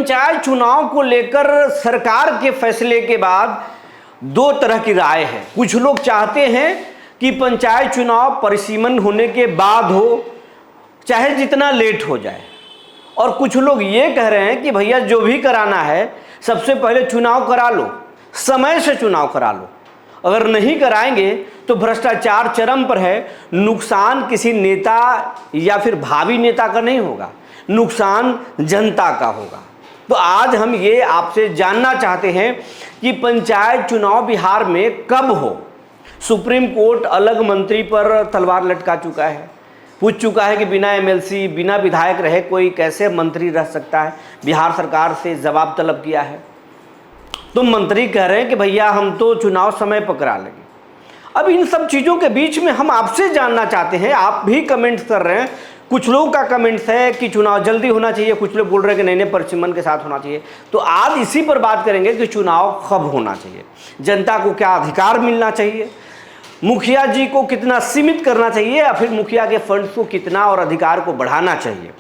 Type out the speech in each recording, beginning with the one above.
पंचायत चुनाव को लेकर सरकार के फैसले के बाद दो तरह की राय है। कुछ लोग चाहते हैं कि पंचायत चुनाव परिसीमन होने के बाद हो, चाहे जितना लेट हो जाए, और कुछ लोग ये कह रहे हैं कि भैया जो भी कराना है सबसे पहले चुनाव करा लो, समय से चुनाव करा लो। अगर नहीं कराएंगे तो भ्रष्टाचार चरम पर है। नुकसान किसी नेता या फिर भावी नेता का नहीं होगा, नुकसान जनता का होगा। तो आज हम ये आपसे जानना चाहते हैं कि पंचायत चुनाव बिहार में कब हो। सुप्रीम कोर्ट अलग मंत्री पर तलवार लटका चुका है, पूछ चुका है कि बिना एमएलसी बिना विधायक रहे कोई कैसे मंत्री रह सकता है। बिहार सरकार से जवाब तलब किया है, तो मंत्री कह रहे हैं कि भैया हम तो चुनाव समय पर करा लेंगे। अब इन सब चीज़ों के बीच में हम आपसे जानना चाहते हैं, आप भी कमेंट्स कर रहे हैं। कुछ लोगों का कमेंट्स है कि चुनाव जल्दी होना चाहिए, कुछ लोग बोल रहे हैं कि नए परिसीमन के साथ होना चाहिए। तो आज इसी पर बात करेंगे कि चुनाव कब होना चाहिए, जनता को क्या अधिकार मिलना चाहिए, मुखिया जी को कितना सीमित करना चाहिए, या फिर मुखिया के फंड्स को कितना और अधिकार को बढ़ाना चाहिए।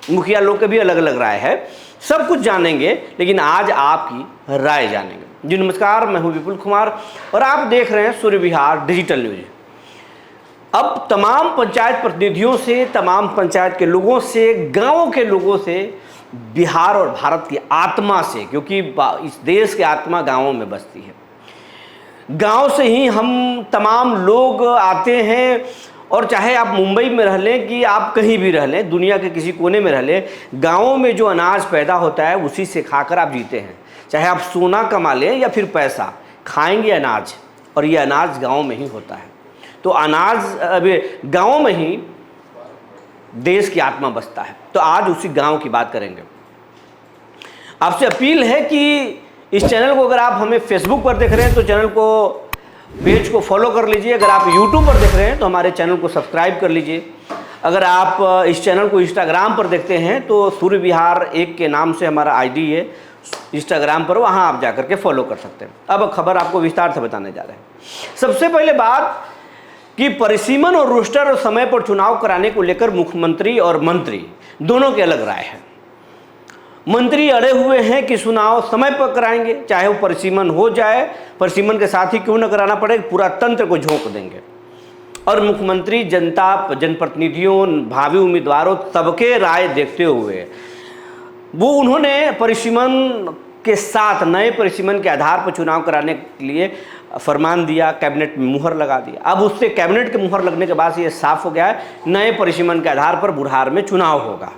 मुखिया लोग के भी अलग अलग राय है, सब कुछ जानेंगे, लेकिन आज आपकी राय जानेंगे। जी नमस्कार, मैं हूं विपुल कुमार और आप देख रहे हैं सूर्य विहार डिजिटल न्यूज। अब तमाम पंचायत प्रतिनिधियों से, तमाम पंचायत के लोगों से, गांवों के लोगों से, बिहार और भारत की आत्मा से, क्योंकि इस देश की आत्मा गांवों में बसती है, गांव से ही हम तमाम लोग आते हैं। और चाहे आप मुंबई में रह लें कि आप कहीं भी रह लें, दुनिया के किसी कोने में रह लें, गाँवों में जो अनाज पैदा होता है उसी से खाकर आप जीते हैं। चाहे आप सोना कमा लें या फिर पैसा, खाएंगे अनाज, और ये अनाज गाँव में ही होता है। तो अनाज गाँव में ही देश की आत्मा बसता है। तो आज उसी गाँव की बात करेंगे। आपसे अपील है कि इस चैनल को, अगर आप हमें फेसबुक पर देख रहे हैं तो चैनल को, पेज को फॉलो कर लीजिए। अगर आप यूट्यूब पर देख रहे हैं तो हमारे चैनल को सब्सक्राइब कर लीजिए। अगर आप इस चैनल को इंस्टाग्राम पर देखते हैं तो सूर्य विहार 1 के नाम से हमारा आईडी है इंस्टाग्राम पर, वहां आप जाकर के फॉलो कर सकते हैं। अब खबर आपको विस्तार से बताने जा रहे हैं। सबसे पहले बात कि परिसीमन और रोस्टर और समय पर चुनाव कराने को लेकर मुख्यमंत्री और मंत्री दोनों की अलग राय है। मंत्री अड़े हुए हैं कि चुनाव समय पर कराएंगे, चाहे वो परिसीमन हो जाए, परिसीमन के साथ ही क्यों न कराना पड़े, पूरा तंत्र को झोंक देंगे। और मुख्यमंत्री जनता, जनप्रतिनिधियों, भावी उम्मीदवारों सबके राय देखते हुए उन्होंने परिसीमन के साथ, नए परिसीमन के आधार पर चुनाव कराने के लिए फरमान दिया, कैबिनेट में मुहर लगा दिया। अब उससे कैबिनेट के मुहर लगने के बाद ये साफ हो गया है, नए परिसीमन के आधार पर बुढ़ार में चुनाव होगा।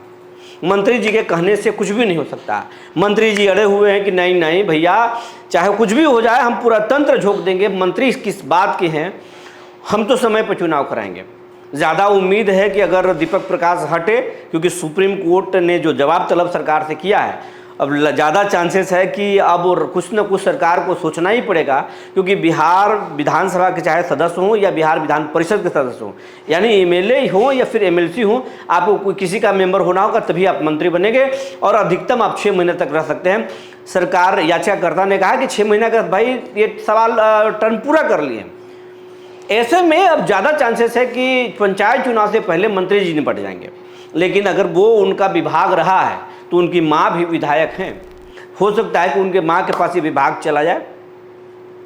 मंत्री जी के कहने से कुछ भी नहीं हो सकता। मंत्री जी अड़े हुए हैं कि नहीं नहीं भैया, चाहे कुछ भी हो जाए हम पूरा तंत्र झोंक देंगे। मंत्री किस बात के हैं, हम तो समय पर चुनाव कराएंगे। ज़्यादा उम्मीद है कि अगर दीपक प्रकाश हटे, क्योंकि सुप्रीम कोर्ट ने जो जवाब तलब सरकार से किया है, अब ज़्यादा चांसेस है कि अब कुछ न कुछ सरकार को सोचना ही पड़ेगा। क्योंकि बिहार विधानसभा के चाहे सदस्य हों या बिहार विधान परिषद के सदस्य हों, यानी एमएलए हों या फिर एमएलसी हों, आपको कोई किसी का मेंबर होना होगा, तभी आप मंत्री बनेंगे। और अधिकतम आप 6 महीने तक रह सकते हैं। सरकार, याचिकाकर्ता ने कहा कि 6 महीने का, भाई ये सवाल टर्म पूरा कर लिए। ऐसे में अब ज़्यादा चांसेस है कि पंचायत चुनाव से पहले मंत्री जी निपट जाएंगे। लेकिन अगर वो उनका विभाग रहा है तो उनकी माँ भी विधायक हैं, हो सकता है कि उनके माँ के पास ये विभाग चला जाए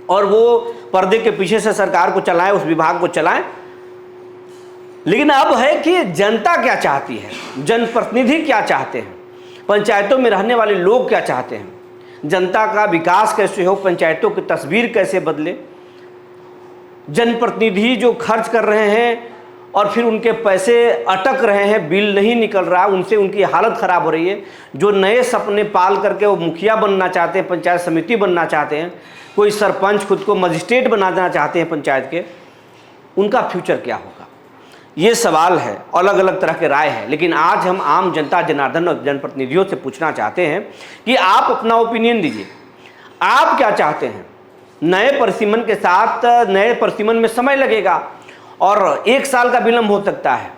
और वो पर्दे के पीछे से सरकार को चलाएं, उस विभाग को चलाएं। लेकिन अब है कि जनता क्या चाहती है, जनप्रतिनिधि क्या चाहते हैं, पंचायतों में रहने वाले लोग क्या चाहते हैं, जनता का विकास कैसे हो, पंचायतों की तस्वीर कैसे बदले। जनप्रतिनिधि जो खर्च कर रहे हैं और फिर उनके पैसे अटक रहे हैं, बिल नहीं निकल रहा, उनसे उनकी हालत ख़राब हो रही है। जो नए सपने पाल करके वो मुखिया बनना चाहते हैं, पंचायत समिति बनना चाहते हैं, कोई सरपंच खुद को मजिस्ट्रेट बनाना चाहते हैं पंचायत के, उनका फ्यूचर क्या होगा, ये सवाल है। अलग अलग तरह के राय है। लेकिन आज हम आम जनता, जनार्दन और जनप्रतिनिधियों से पूछना चाहते हैं कि आप अपना ओपिनियन दीजिए, आप क्या चाहते हैं। नए परिसीमन के साथ, नए परिसीमन में समय लगेगा और 1 साल का विलंब हो सकता है।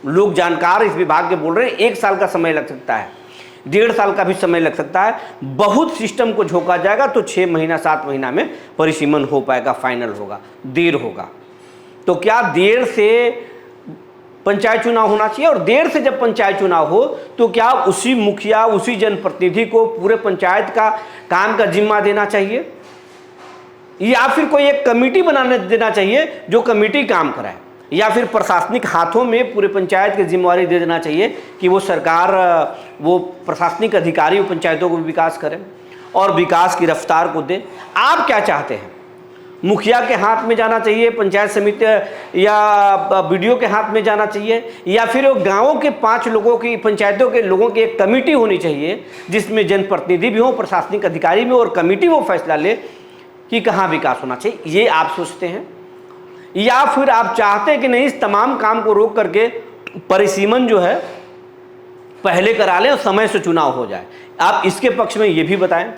लोग जानकार इस विभाग के बोल रहे हैं 1 साल का समय लग सकता है, 1.5 साल का भी समय लग सकता है। बहुत सिस्टम को झोंका जाएगा तो 6 महीना 7 महीना में परिसीमन हो पाएगा, फाइनल होगा, देर होगा। तो क्या देर से पंचायत चुनाव होना चाहिए, और देर से जब पंचायत चुनाव हो तो क्या उसी मुखिया, उसी जनप्रतिनिधि को पूरे पंचायत का काम का जिम्मा देना चाहिए, या फिर कोई एक कमेटी बनाने देना चाहिए जो कमेटी काम कराए, या फिर प्रशासनिक हाथों में पूरे पंचायत की जिम्मेवारी दे देना चाहिए कि वो सरकार, वो प्रशासनिक अधिकारी पंचायतों को विकास करें और विकास की रफ्तार को दे। आप क्या चाहते हैं? मुखिया के हाथ में जाना चाहिए, पंचायत समिति या बीडीओ के हाथ में जाना चाहिए, या फिर गांवों के 5 लोगों की, पंचायतों के लोगों की एक कमेटी होनी चाहिए जिसमें जनप्रतिनिधि भी हो, प्रशासनिक अधिकारी भी हो, और कमेटी वो फैसला ले कि कहाँ विकास होना चाहिए? ये आप सोचते हैं, या फिर आप चाहते हैं कि नहीं, इस तमाम काम को रोक करके परिसीमन जो है पहले करा लें और समय से चुनाव हो जाए? आप इसके पक्ष में ये भी बताएं।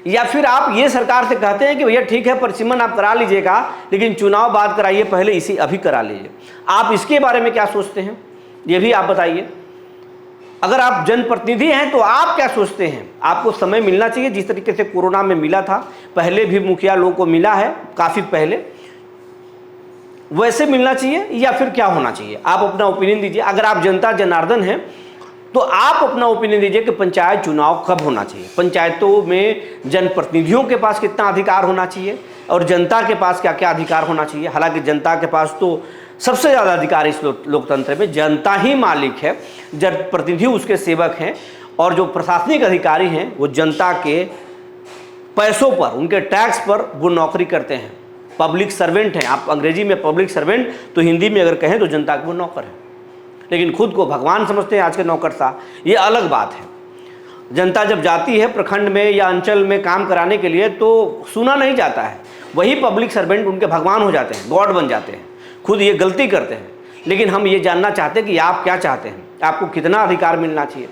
या फिर आप ये सरकार से कहते हैं कि भैया ठीक है, परिसीमन आप करा लीजिएगा, लेकिन चुनाव बाद कराइए, पहले इसी अभी करा लीजिए। आप इसके बारे में क्या सोचते हैं, ये भी आप बताइए। अगर आप जनप्रतिनिधि हैं तो आप क्या सोचते हैं? आपको समय मिलना चाहिए जिस तरीके से कोरोना में मिला था, पहले भी मुखिया लोगों को मिला है काफ़ी पहले, वैसे मिलना चाहिए, या फिर क्या होना चाहिए? आप अपना ओपिनियन दीजिए। अगर आप जनता जनार्दन हैं तो आप अपना ओपिनियन दीजिए कि पंचायत चुनाव कब होना चाहिए, पंचायतों में जनप्रतिनिधियों के पास कितना अधिकार होना चाहिए और जनता के पास क्या क्या अधिकार होना चाहिए। हालांकि जनता के पास तो सबसे ज़्यादा अधिकार इस लोकतंत्र में, जनता ही मालिक है, जनप्रतिनिधि उसके सेवक हैं, और जो प्रशासनिक अधिकारी हैं वो जनता के पैसों पर, उनके टैक्स पर वो नौकरी करते हैं, पब्लिक सर्वेंट हैं। आप अंग्रेजी में पब्लिक सर्वेंट, तो हिंदी में अगर कहें तो जनता के वो नौकर है, लेकिन खुद को भगवान समझते हैं आज के नौकरशाह। ये अलग बात है। जनता जब जाती है प्रखंड में या अंचल में काम कराने के लिए तो सुना नहीं जाता है, वही पब्लिक सर्वेंट उनके भगवान हो जाते हैं, गॉड बन जाते हैं, खुद ये गलती करते हैं। लेकिन हम ये जानना चाहते हैं कि आप क्या चाहते हैं, आपको कितना अधिकार मिलना चाहिए।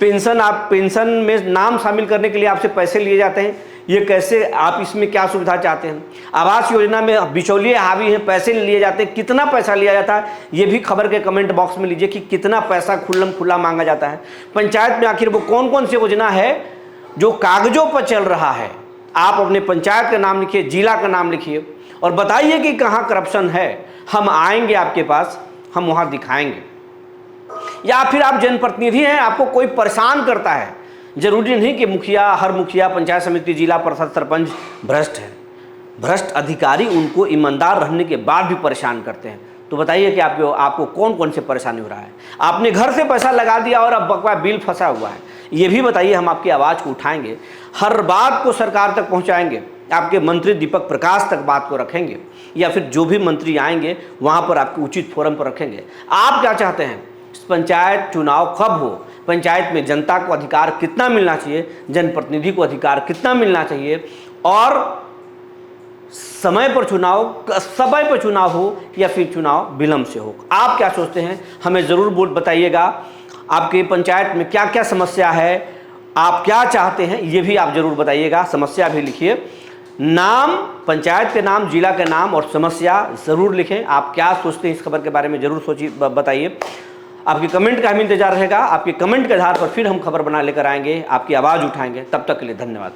पेंशन, आप पेंशन में नाम शामिल करने के लिए आपसे पैसे लिए जाते हैं, ये कैसे, आप इसमें क्या सुविधा चाहते हैं? आवास योजना में बिचौलिए हावी हैं, पैसे लिए जाते हैं, कितना पैसा लिया जाता है ये भी खबर के कमेंट बॉक्स में लीजिए कि कितना पैसा खुल्लम खुल्ला मांगा जाता है। पंचायत में आखिर वो कौन कौन सी योजना है जो कागजों पर चल रहा है? आप अपने पंचायत का नाम लिखिए, जिला का नाम लिखिए और बताइए कि कहाँ करप्शन है। हम आएंगे आपके पास, हम वहाँ दिखाएंगे। या फिर आप जनप्रतिनिधि हैं, आपको कोई परेशान करता है, जरूरी नहीं कि मुखिया, हर मुखिया, पंचायत समिति, जिला परिषद, सरपंच भ्रष्ट है। भ्रष्ट अधिकारी उनको ईमानदार रहने के बाद भी परेशान करते हैं। तो बताइए कि आपको कौन कौन से परेशानी हो रहा है? आपने घर से पैसा लगा दिया और अब बकवा बिल फंसा हुआ है, ये भी बताइए। हम आपकी आवाज़ को उठाएंगे, हर बात को सरकार तक पहुँचाएंगे, आपके मंत्री दीपक प्रकाश तक बात को रखेंगे, या फिर जो भी मंत्री आएंगे वहाँ पर आपके उचित फोरम पर रखेंगे। आप क्या चाहते हैं? पंचायत चुनाव कब हो, पंचायत में जनता को अधिकार कितना मिलना चाहिए, जनप्रतिनिधि को अधिकार कितना मिलना चाहिए, और समय पर चुनाव हो या फिर चुनाव विलंब से हो? आप क्या सोचते हैं? हमें ज़रूर बताइएगा। आपके पंचायत में क्या क्या समस्या है, आप क्या चाहते हैं, ये भी आप ज़रूर बताइएगा। समस्या भी लिखिए, नाम, पंचायत के नाम, जिला के नाम और समस्या ज़रूर लिखें। आप क्या सोचते हैं इस खबर के बारे में ज़रूर सोचिए, बताइए। आपके कमेंट का हमें इंतजार रहेगा। आपके कमेंट के आधार पर फिर हम खबर बना लेकर आएंगे, आपकी आवाज़ उठाएंगे। तब तक के लिए धन्यवाद।